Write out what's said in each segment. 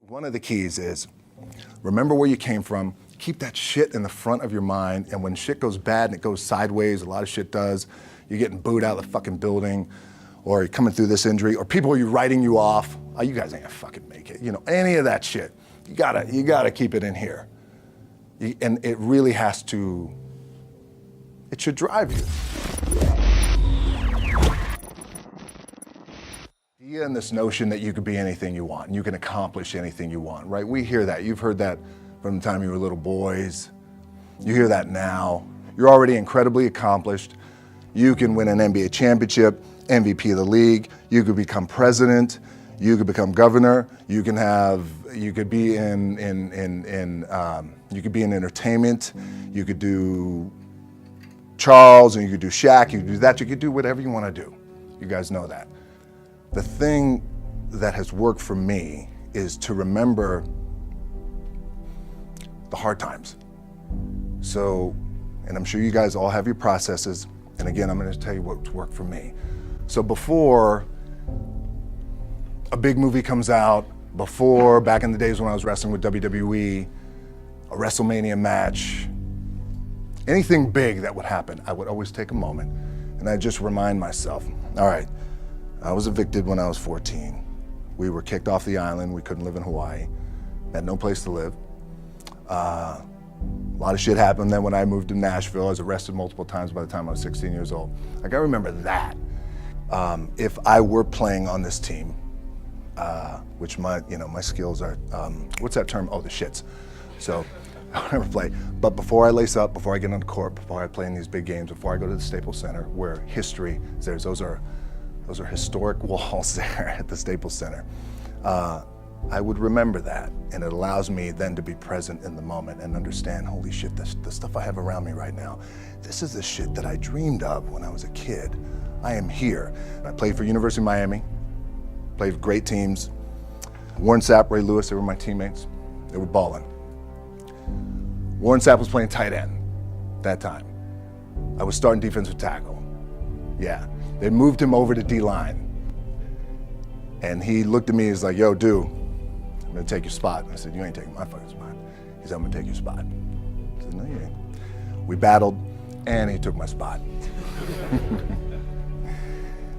One of the keys is remember where you came from, keep that shit in the front of your mind, and when shit goes bad and it goes sideways, a lot of shit does, you're getting booed out of the fucking building, or you're coming through this injury, or people are writing you off, oh, you guys ain't gonna fucking make it, you know, any of that shit. You gotta keep it in here. And it really has to, it should drive you. And this notion that you could be anything you want and you can accomplish anything you want, right? We hear that. You've heard that from the time you were little boys. You hear that now. You're already incredibly accomplished. You can win an NBA championship, MVP of the league. You could become president. You could become governor. You could be in entertainment. You could do Charles, and you could do Shaq. You could do that. You could do whatever you want to do. You guys know that. The thing that has worked for me is to remember the hard times. So, and I'm sure you guys all have your processes, and again, I'm going to tell you what's worked for me. So before a big movie comes out, before, back in the days when I was wrestling with WWE, a WrestleMania match, anything big that would happen, I would always take a moment and I'd just remind myself, all right, I was evicted when I was 14. We were kicked off the island. We couldn't live in Hawaii. Had no place to live. A lot of shit happened. Then when I moved to Nashville, I was arrested multiple times by the time I was 16 years old. I gotta remember that. If I were playing on this team, which my skills are, what's that term? Oh, the shits. So I would never play. But before I lace up, before I get on the court, before I play in these big games, before I go to the Staples Center, where history is there, those are historic walls there at the Staples Center. I would remember that, and it allows me then to be present in the moment and understand, holy shit, the stuff I have around me right now, this is the shit that I dreamed of when I was a kid. I am here. I played for University of Miami, played for great teams. Warren Sapp, Ray Lewis, they were my teammates. They were balling. Warren Sapp was playing tight end that time. I was starting defensive tackle. Yeah. They moved him over to D-line. And he looked at me, he's like, yo, dude, I'm gonna take your spot. And I said, you ain't taking my fucking spot. He said, I'm gonna take your spot. I said, no, you ain't. We battled, and he took my spot.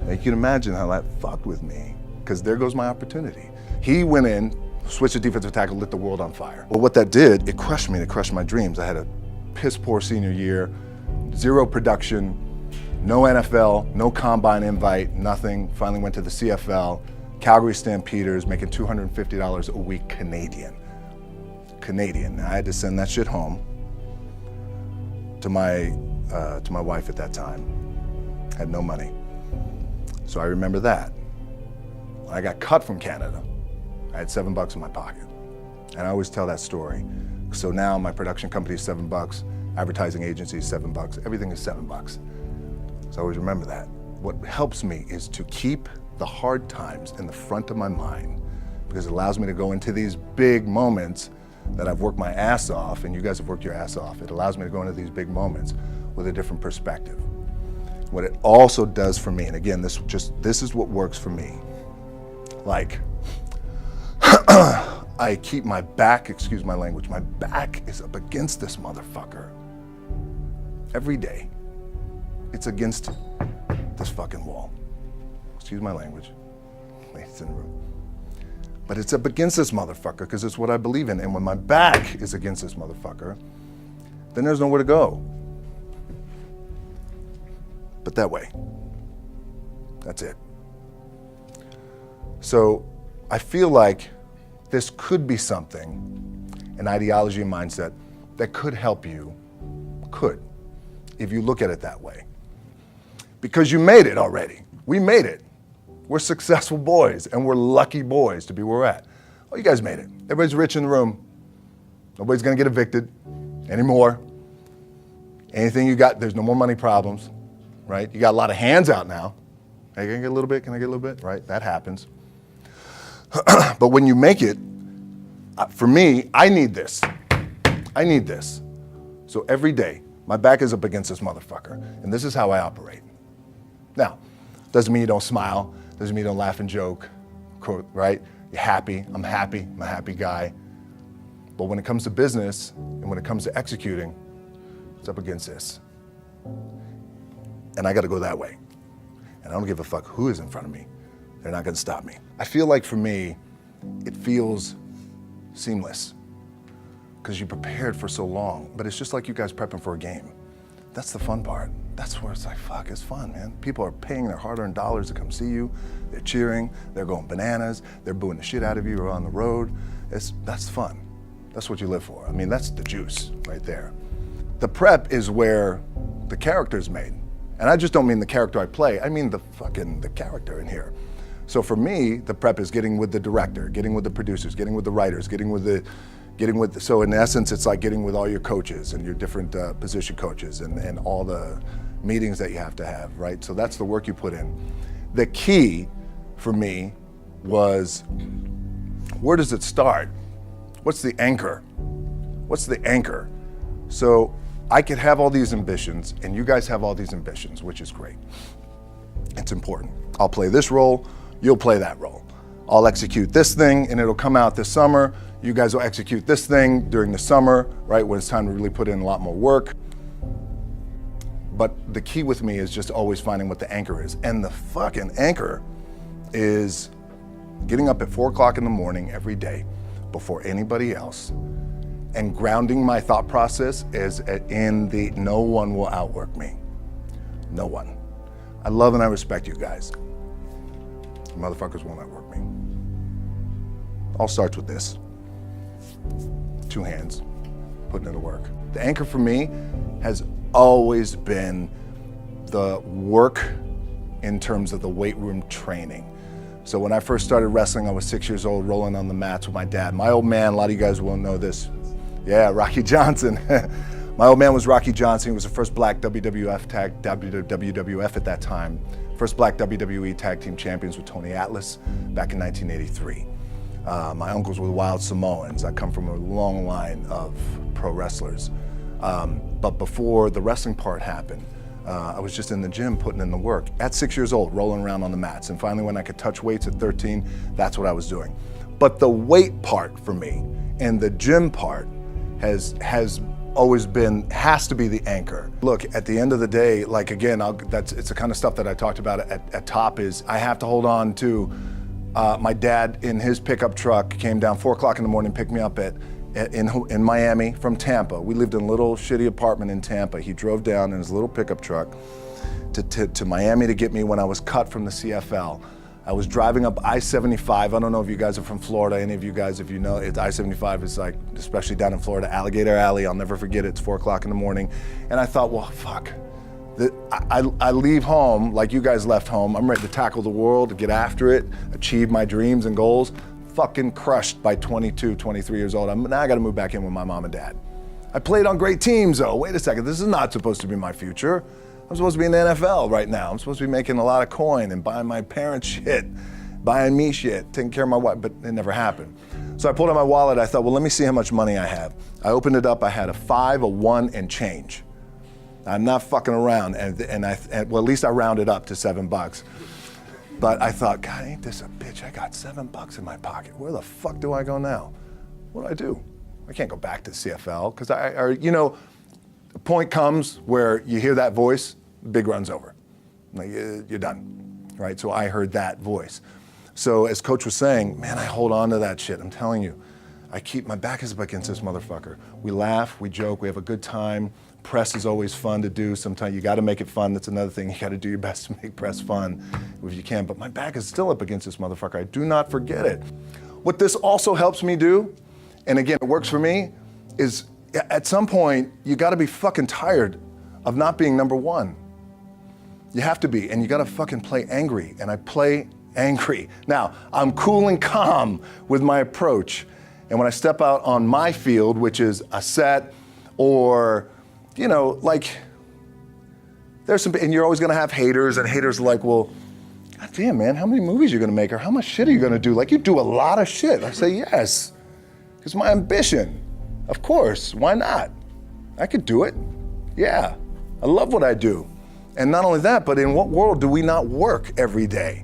Now, you can imagine how that fucked with me, because there goes my opportunity. He went in, switched to defensive tackle, lit the world on fire. Well, what that did, it crushed me, it crushed my dreams. I had a piss poor senior year, zero production, no NFL, no combine invite, nothing. Finally went to the CFL, Calgary Stampeders, making $250 a week Canadian. Now, I had to send that shit home to my wife at that time. Had no money. So I remember that. When I got cut from Canada, I had $7 in my pocket. And I always tell that story. So now my production company is $7, advertising agency is $7, everything is $7. So I always remember that. What helps me is to keep the hard times in the front of my mind, because it allows me to go into these big moments that I've worked my ass off, and you guys have worked your ass off. It allows me to go into these big moments with a different perspective. What it also does for me, and again, this is what works for me. Like, I keep my back, excuse my language, my back is up against this motherfucker every day. It's against this fucking wall. Excuse my language, ladies in the room. But it's up against this motherfucker because it's what I believe in. And when my back is against this motherfucker, then there's nowhere to go. But that way, that's it. So I feel like this could be something, an ideology and mindset that could help you, if you look at it that way. Because you made it already. We made it. We're successful boys, and we're lucky boys to be where we're at. Oh, you guys made it. Everybody's rich in the room. Nobody's gonna get evicted anymore. Anything you got, there's no more money problems, right? You got a lot of hands out now. Hey, can I get a little bit? Can I get a little bit? Right, that happens. But when you make it, for me, I need this. I need this. So every day, my back is up against this motherfucker, and this is how I operate. Now, doesn't mean you don't smile, doesn't mean you don't laugh and joke, right? You're happy, I'm a happy guy. But when it comes to business and when it comes to executing, it's up against this. And I gotta go that way. And I don't give a fuck who is in front of me. They're not gonna stop me. I feel like for me, it feels seamless because you prepared for so long, but it's just like you guys prepping for a game. That's the fun part. That's where it's like, fuck, it's fun, man. People are paying their hard-earned dollars to come see you. They're cheering, they're going bananas, they're booing the shit out of you or on the road. That's fun. That's what you live for. I mean, that's the juice right there. The prep is where the character's made. And I just don't mean the character I play, I mean the character in here. So for me, the prep is getting with the director, getting with the producers, getting with the writers, so in essence, it's like getting with all your coaches and your different position coaches and all the meetings that you have to have, right? So that's the work you put in. The key for me was, where does it start? What's the anchor? What's the anchor? So I could have all these ambitions and you guys have all these ambitions, which is great. It's important. I'll play this role, you'll play that role. I'll execute this thing and it'll come out this summer. You guys will execute this thing during the summer, right, when it's time to really put in a lot more work. But the key with me is just always finding what the anchor is. And the fucking anchor is getting up at 4 o'clock in the morning every day before anybody else and grounding my thought process is in the no one will outwork me. No one. I love and I respect you guys. Motherfuckers won't outwork me. All starts with this. 2 hands, putting in the work. The anchor for me has always been the work in terms of the weight room training. So when I first started wrestling, I was 6 years old, rolling on the mats with my dad. My old man, a lot of you guys won't know this. Yeah, Rocky Johnson. My old man was Rocky Johnson. He was the first black WWF at that time. First black WWE tag team champions with Tony Atlas back in 1983. My uncles were the Wild Samoans. I come from a long line of pro wrestlers. But before the wrestling part happened, I was just in the gym putting in the work. At 6 years old, rolling around on the mats. And finally when I could touch weights at 13, that's what I was doing. But the weight part for me and the gym part has always been, has to be the anchor. Look, at the end of the day, like again, it's the kind of stuff that I talked about at top is I have to hold on to my dad in his pickup truck came down 4 o'clock in the morning, picked me up in Miami from Tampa. We lived in a little shitty apartment in Tampa. He drove down in his little pickup truck to Miami to get me when I was cut from the CFL. I was driving up I-75. I don't know if you guys are from Florida, any of you guys, if you know, I-75 is like, especially down in Florida, Alligator Alley. I'll never forget it. It's 4 o'clock in the morning. And I thought, well, fuck. I leave home like you guys left home. I'm ready to tackle the world, to get after it, achieve my dreams and goals. Fucking crushed by 22, 23 years old. Now I gotta move back in with my mom and dad. I played on great teams though. Wait a second, this is not supposed to be my future. I'm supposed to be in the NFL right now. I'm supposed to be making a lot of coin and buying my parents shit, buying me shit, taking care of my wife, but it never happened. So I pulled out my wallet, I thought, well, let me see how much money I have. I opened it up, I had a 5, a 1, and change. I'm not fucking around, and well, at least I rounded up to $7. But I thought, God, ain't this a bitch? I got $7 in my pocket. Where the fuck do I go now? What do I do? I can't go back to CFL, because the point comes where you hear that voice, the big run's over. Like, you're done, right? So I heard that voice. So as Coach was saying, man, I hold on to that shit. I'm telling you, my back is up against this motherfucker. We laugh, we joke, we have a good time. Press is always fun to do. Sometimes you gotta make it fun. That's another thing. You gotta do your best to make press fun if you can. But my back is still up against this motherfucker. I do not forget it. What this also helps me do, and again, it works for me, is at some point, you gotta be fucking tired of not being number one. You have to be, and you gotta fucking play angry, and I play angry. Now, I'm cool and calm with my approach, and when I step out on my field, which is a set, or, like, there's some, and you're always gonna have haters, and haters are like, well, God damn, man, how many movies are you gonna make, or how much shit are you gonna do? Like, you do a lot of shit. I say, yes, it's my ambition. Of course, why not? I could do it. Yeah, I love what I do. And not only that, but in what world do we not work every day?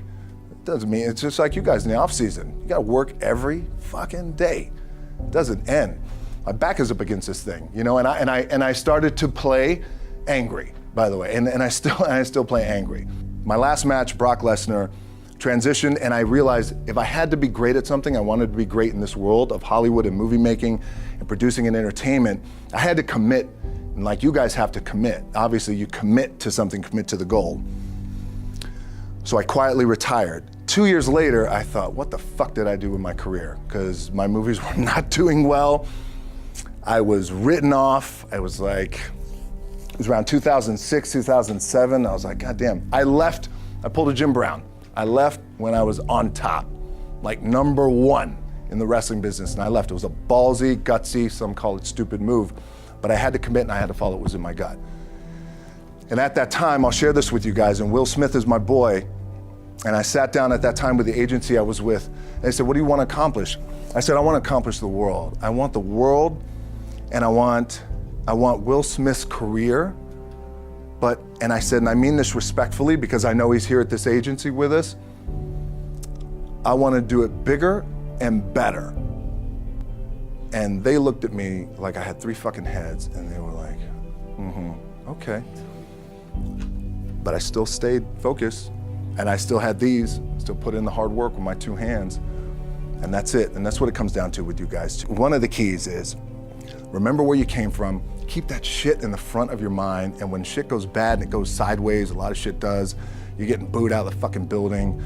Doesn't mean, it's just like you guys in the off season. You gotta work every fucking day. It doesn't end. My back is up against this thing, you know, and I started to play angry, by the way, and I still play angry. My last match, Brock Lesnar, transitioned, and I realized if I had to be great at something, I wanted to be great in this world of Hollywood and movie making and producing and entertainment, I had to commit, and like you guys have to commit. Obviously, you commit to something, commit to the goal. So I quietly retired. 2 years later, I thought, what the fuck did I do with my career? Because my movies were not doing well. I was written off. I was like, it was around 2006, 2007. I was like, God damn. I left, I pulled a Jim Brown. I left when I was on top, like #1 in the wrestling business, and I left. It was a ballsy, gutsy, some call it stupid move, but I had to commit and I had to follow what was in my gut. And at that time, I'll share this with you guys, and Will Smith is my boy, and I sat down at that time with the agency I was with, and they said, what do you want to accomplish? I said, I want to accomplish the world. I want the world, and I want Will Smith's career, and I said, and I mean this respectfully because I know he's here at this agency with us, I want to do it bigger and better. And they looked at me like I had 3 fucking heads, and they were like, okay. But I still stayed focused, and I still had still put in the hard work with my 2 hands, and that's it. And that's what it comes down to with you guys too. One of the keys is, remember where you came from, keep that shit in the front of your mind, and when shit goes bad and it goes sideways, a lot of shit does, you're getting booed out of the fucking building,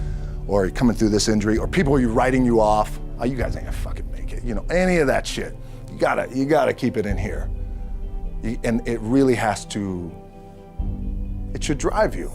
or you're coming through this injury, or people are writing you off, oh, you guys ain't gonna fucking make it, you know, any of that shit. You gotta keep it in here. And it really has to, it should drive you.